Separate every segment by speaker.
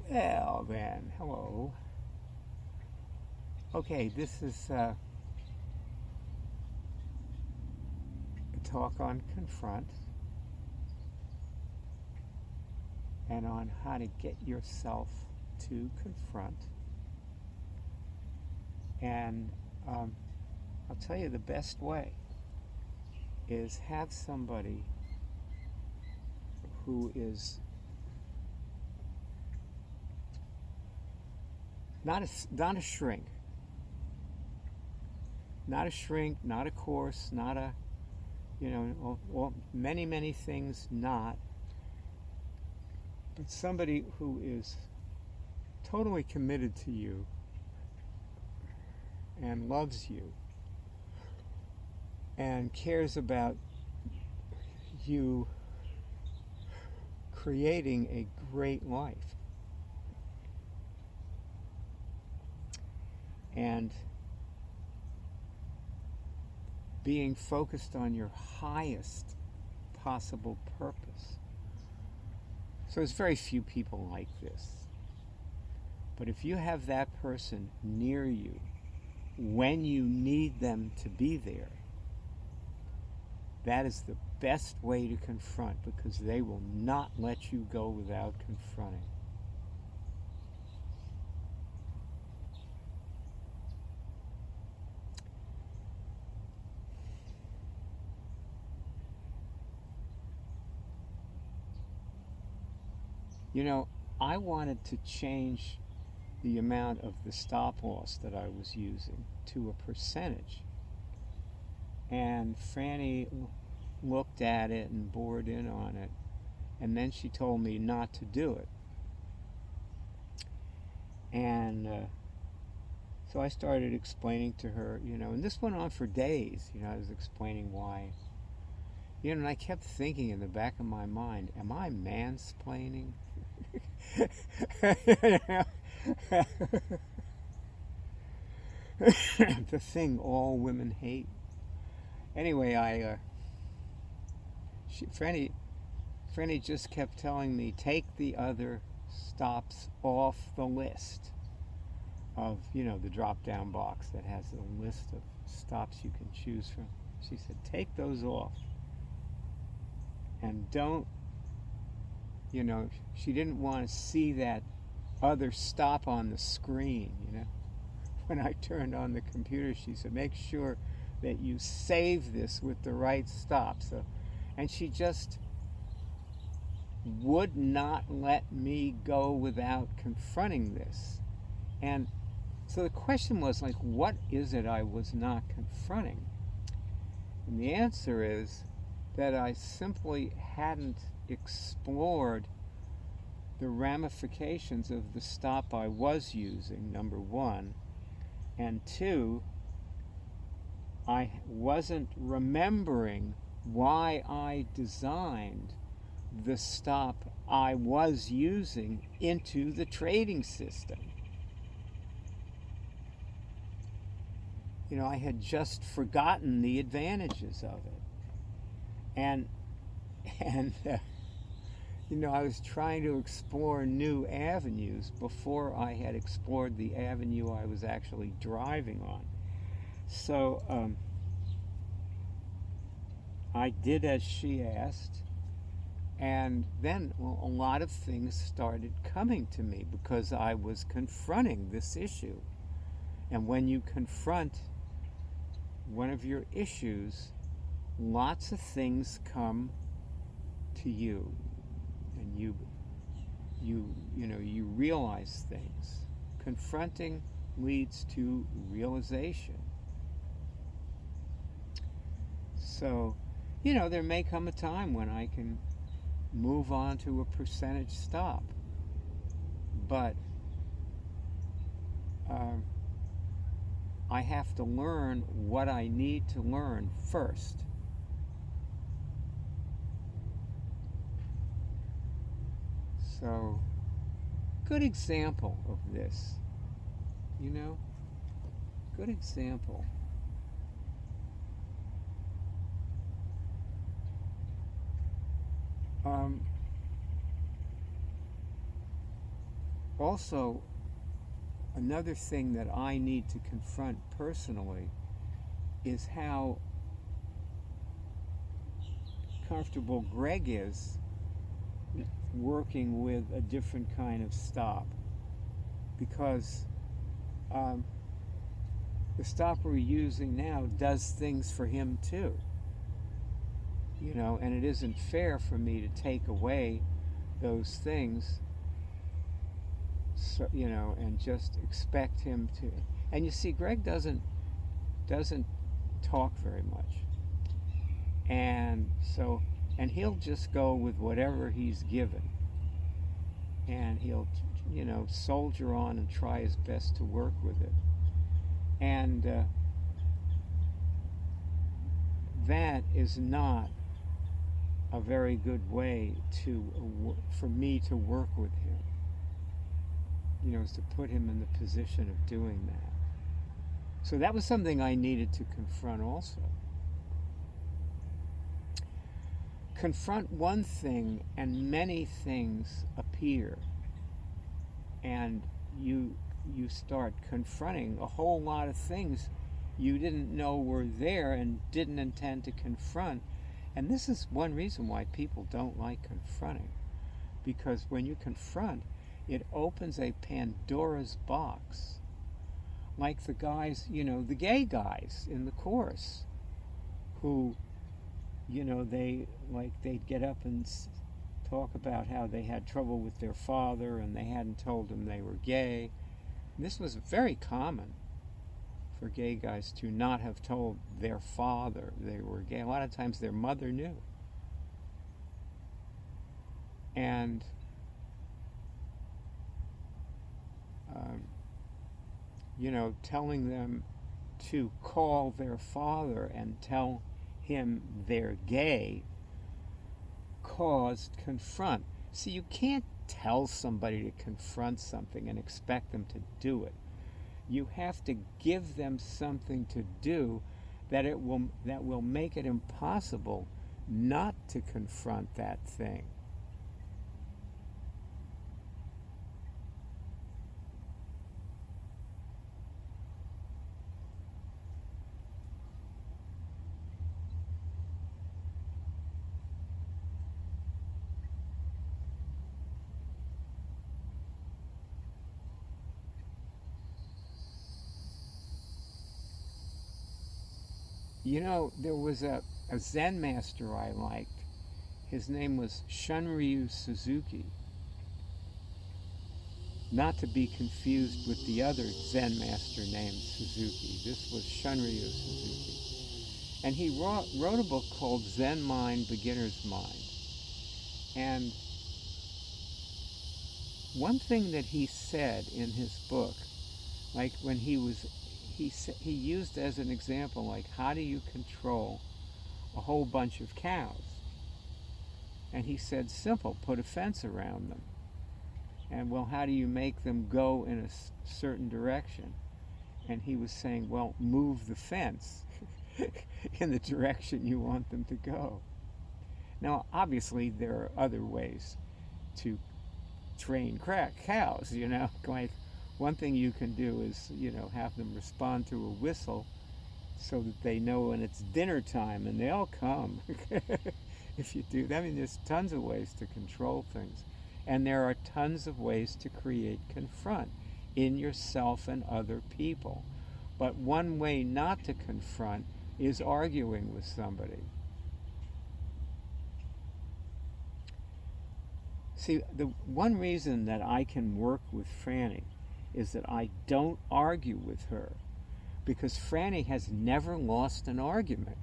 Speaker 1: Well, then, hello. Okay, this is a talk on Confront and on how to get yourself to confront. And I'll tell you the best way is have somebody who is not a shrink, not a shrink, not a course, not a many things not, but somebody who is totally committed to you and loves you and cares about you creating a great life. And being focused on your highest possible purpose. So there's very few people like this. But if you have that person near you when you need them to be there, that is the best way to confront, because they will not let you go without confronting. You know, I wanted to change the amount of the stop loss that I was using to a percentage. And Franny looked at it and bored in on it, and then she told me not to do it. And so I started explaining to her, and this went on for days. I was explaining why. And I kept thinking in the back of my mind, am I mansplaining? The thing all women hate. Anyway, Franny just kept telling me, take the other stops off the list of, the drop-down box that has a list of stops you can choose from. She said, take those off. And don't, she didn't want to see that other stop on the screen, When I turned on the computer, she said, make sure that you save this with the right stop. And she just would not let me go without confronting this. And so the question was, what is it I was not confronting? And the answer is that I simply hadn't explored the ramifications of the stop I was using, number one. And two, I wasn't remembering why I designed the stop I was using into the trading system. I had just forgotten the advantages of it. And I was trying to explore new avenues before I had explored the avenue I was actually driving on. So I did as she asked, and then a lot of things started coming to me because I was confronting this issue. And when you confront one of your issues, lots of things come to you, and you realize things. Confronting leads to realization. So, there may come a time when I can move on to a percentage stop, but I have to learn what I need to learn first. So, good example of this, good example. also, another thing that I need to confront personally is how comfortable Greg is working with a different kind of stop, because the stop we're using now does things for him too, and it isn't fair for me to take away those things, so, and just expect him to. And you see, Greg doesn't talk very much, and he'll just go with whatever he's given, and he'll soldier on and try his best to work with it. And that is not a very good way for me to work with him, is to put him in the position of doing that. So that was something I needed to confront also. Confront one thing and many things appear, and you start confronting a whole lot of things you didn't know were there and didn't intend to confront. And this is one reason why people don't like confronting, because when you confront, it opens a Pandora's box. Like the guys, the gay guys in the chorus, who they'd get up and talk about how they had trouble with their father and they hadn't told him they were gay. And this was very common for gay guys to not have told their father they were gay. A lot of times their mother knew. And telling them to call their father and tell him they're gay caused confront. See, you can't tell somebody to confront something and expect them to do it. You have to give them something to do that will make it impossible not to confront that thing. There was a Zen master I liked. His name was Shunryu Suzuki. Not to be confused with the other Zen master named Suzuki. This was Shunryu Suzuki. And he wrote a book called Zen Mind, Beginner's Mind. And one thing that he said in his book, like when he used as an example, like, how do you control a whole bunch of cows? And he said, simple, put a fence around them. And, well, how do you make them go in a certain direction? And he was saying, well, move the fence in the direction you want them to go. Now, obviously, there are other ways to train cows, like, one thing you can do is, have them respond to a whistle so that they know when it's dinner time, and they'll come if you do. I mean, there's tons of ways to control things. And there are tons of ways to create confront in yourself and other people. But one way not to confront is arguing with somebody. See, the one reason that I can work with Franny is that I don't argue with her, because Franny has never lost an argument.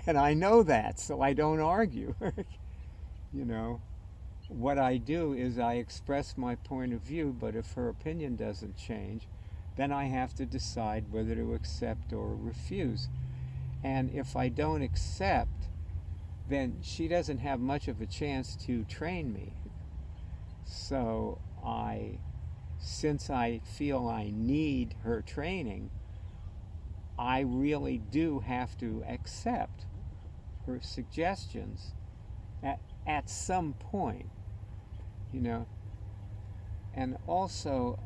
Speaker 1: And I know that, so I don't argue. What I do is I express my point of view, but if her opinion doesn't change, then I have to decide whether to accept or refuse. And if I don't accept, then she doesn't have much of a chance to train me. So since I feel I need her training, I really do have to accept her suggestions at some point. you know. And also,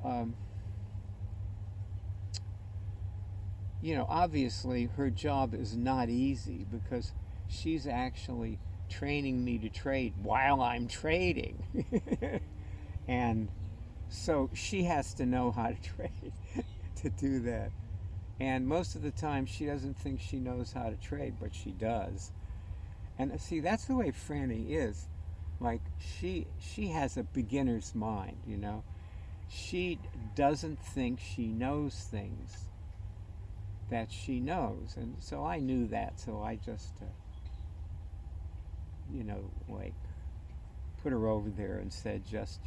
Speaker 1: obviously her job is not easy because she's actually training me to trade while I'm trading. And so she has to know how to trade to do that. And most of the time she doesn't think she knows how to trade, but she does. And see, that's the way Franny is. Like she has a beginner's mind, She doesn't think she knows things that she knows. And so I knew that, so I just like put her over there and said, just,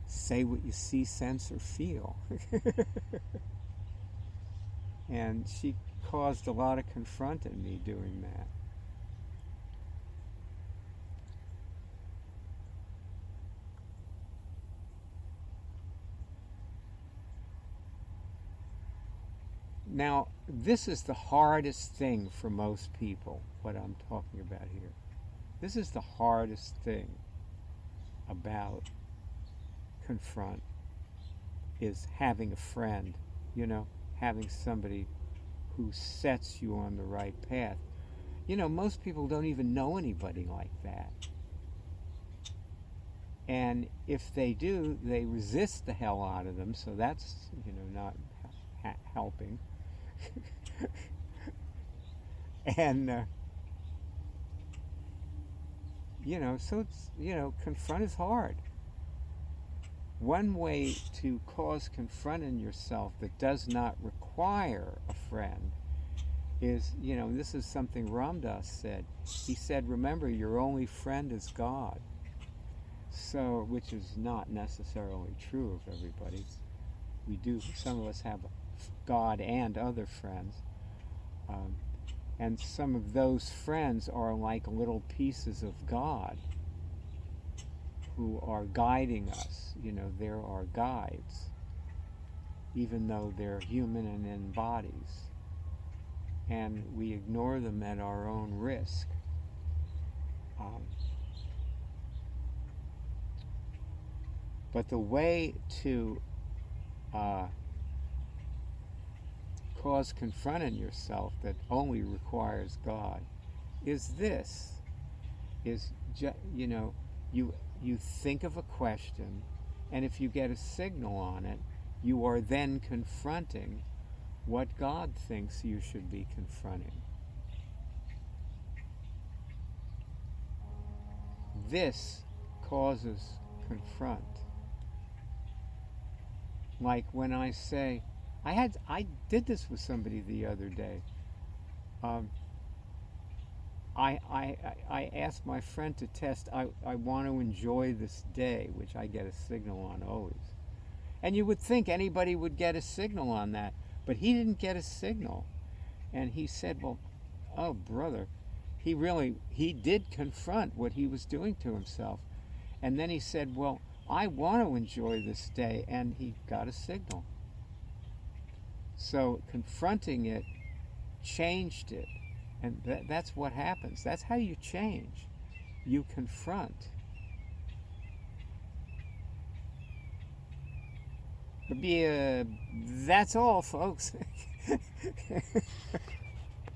Speaker 1: say what you see, sense, or feel. And she caused a lot of confronting me doing that. Now, this is the hardest thing for most people, what I'm talking about here. This is the hardest thing about confront, is having a friend, having somebody who sets you on the right path. Most people don't even know anybody like that. And if they do, they resist the hell out of them, so that's, not helping. And, so it's, confront is hard. One way to cause confront in yourself that does not require a friend is, this is something Ram Dass said. He said, remember, your only friend is God. So, which is not necessarily true of everybody. Some of us have God and other friends. And some of those friends are like little pieces of God who are guiding us. They're our guides, even though they're human and in bodies. And we ignore them at our own risk. But the way to cause confront in yourself that only requires God is this: you think of a question, and if you get a signal on it, you are then confronting what God thinks you should be confronting. This causes confront. Like when I say, I did this with somebody the other day. I asked my friend to test, I want to enjoy this day, which I get a signal on always. And you would think anybody would get a signal on that, but he didn't get a signal. And he said, well, oh brother, he did confront what he was doing to himself. And then he said, well, I want to enjoy this day, and he got a signal. So confronting it changed it. And that's what happens. That's how you change. You confront. That's all, folks.